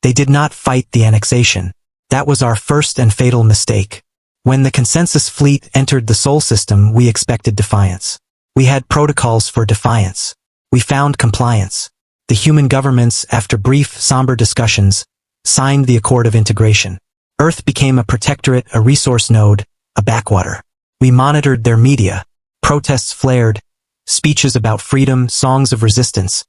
They did not fight the annexation. That was our first and fatal mistake. When the consensus fleet entered the Sol system, we expected defiance. We had protocols for defiance. We found compliance. The human governments, after brief, somber discussions, signed the Accord of Integration. Earth became a protectorate, a resource node, a backwater. We monitored their media. Protests flared, speeches about freedom, songs of resistance.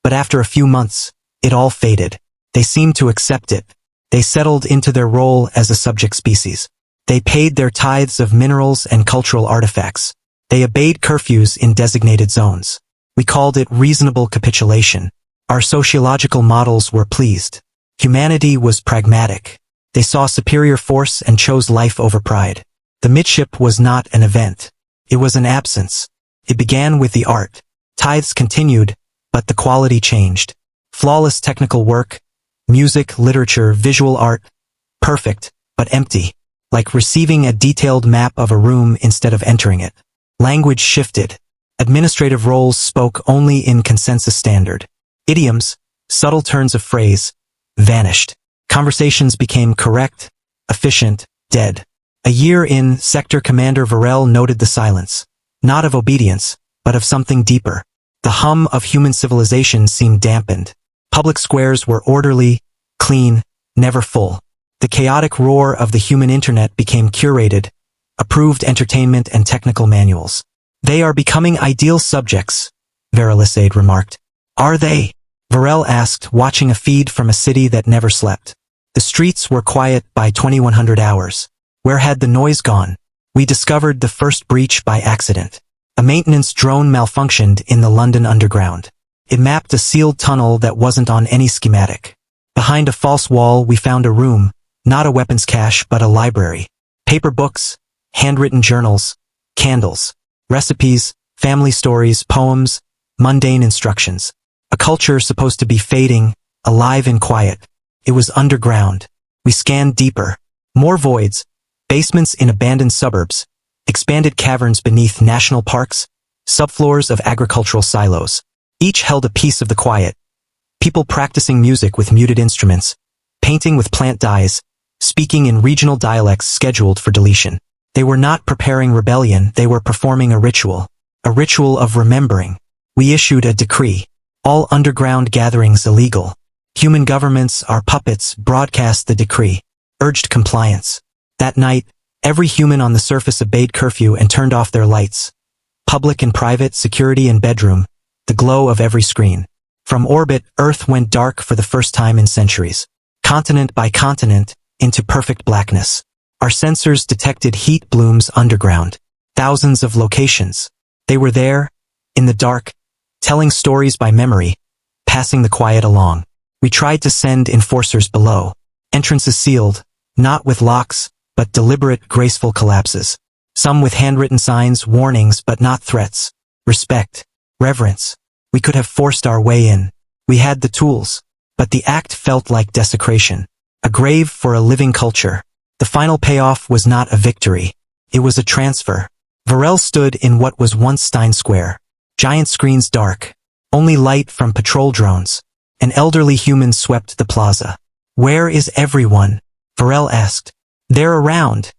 But after a few months, it all faded. They seemed to accept it. They settled into their role as a subject species. They paid their tithes of minerals and cultural artifacts. They obeyed curfews in designated zones. We called it reasonable capitulation. Our sociological models were pleased. Humanity was pragmatic. They saw superior force and chose life over pride. The midship was not an event. It was an absence. It began with the art. Tithes continued, but the quality changed. Flawless technical work, music, literature, visual art, perfect, but empty. Like receiving a detailed map of a room instead of entering it. Language shifted. Administrative roles spoke only in consensus standard. Idioms, subtle turns of phrase, vanished. Conversations became correct, efficient, dead. A year in, Sector Commander Varel noted the silence. Not of obedience, but of something deeper. The hum of human civilization seemed dampened. Public squares were orderly, clean, never full. The chaotic roar of the human internet became curated, approved entertainment and technical manuals. They are becoming ideal subjects, Verilisade remarked. Are they? Varel asked, watching a feed from a city that never slept. The streets were quiet by 2100 hours. Where had the noise gone? We discovered the first breach by accident. A maintenance drone malfunctioned in the London Underground. It mapped a sealed tunnel that wasn't on any schematic. Behind a false wall we found a room, not a weapons cache but a library. Paper books, handwritten journals, candles, recipes, family stories, poems, mundane instructions. A culture supposed to be fading, alive and quiet. It was underground. We scanned deeper. More voids, basements in abandoned suburbs, expanded caverns beneath national parks, subfloors of agricultural silos. Each held a piece of the quiet. People practicing music with muted instruments, painting with plant dyes, speaking in regional dialects scheduled for deletion. They were not preparing rebellion, they were performing a ritual of remembering. We issued a decree. All underground gatherings illegal. Human governments, our puppets, broadcast the decree, urged compliance. That night, every human on the surface obeyed curfew and turned off their lights. Public and private, security and bedroom, the glow of every screen. From orbit, Earth went dark for the first time in centuries. Continent by continent, into perfect blackness. Our sensors detected heat blooms underground. Thousands of locations. They were there, in the dark, telling stories by memory, passing the quiet along. We tried to send enforcers below. Entrances sealed, not with locks, but deliberate, graceful collapses. Some with handwritten signs, warnings, but not threats. Respect, reverence. We could have forced our way in. We had the tools, but the act felt like desecration. A grave for a living culture. The final payoff was not a victory. It was a transfer. Varel stood in what was once Stein Square. Giant screens dark. Only light from patrol drones. An elderly human swept the plaza. Where is everyone? Varel asked. They're around.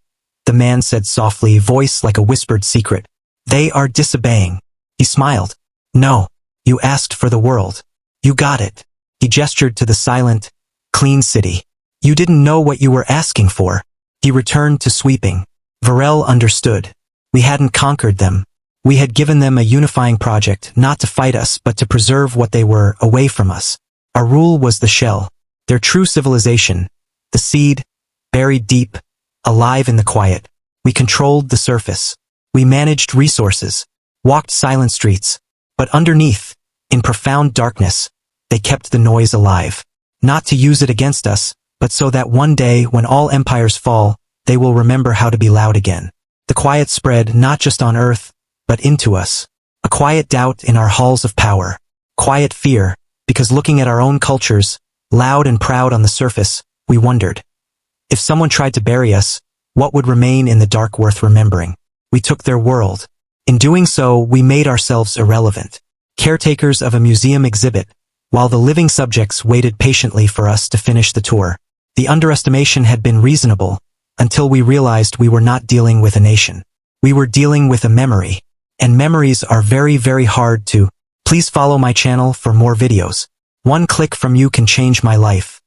The man said softly, voice like a whispered secret. They are disobeying. He smiled. No. You asked for the world. You got it. He gestured to the silent, clean city. You didn't know what you were asking for. He returned to sweeping. Varel understood. We hadn't conquered them. We had given them a unifying project, not to fight us, but to preserve what they were, away from us. Our rule was the shell. Their true civilization. The seed, buried deep, alive in the quiet. We controlled the surface. We managed resources. Walked silent streets. But underneath, in profound darkness, they kept the noise alive. Not to use it against us, but so that one day, when all empires fall, they will remember how to be loud again. The quiet spread not just on Earth, but into us. A quiet doubt in our halls of power. Quiet fear, because looking at our own cultures, loud and proud on the surface, we wondered. If someone tried to bury us, what would remain in the dark worth remembering? We took their world. In doing so, we made ourselves irrelevant. Caretakers of a museum exhibit, while the living subjects waited patiently for us to finish the tour. The underestimation had been reasonable, until we realized we were not dealing with a nation. We were dealing with a memory. And memories are very, very hard to. Please follow my channel for more videos. One click from you can change my life.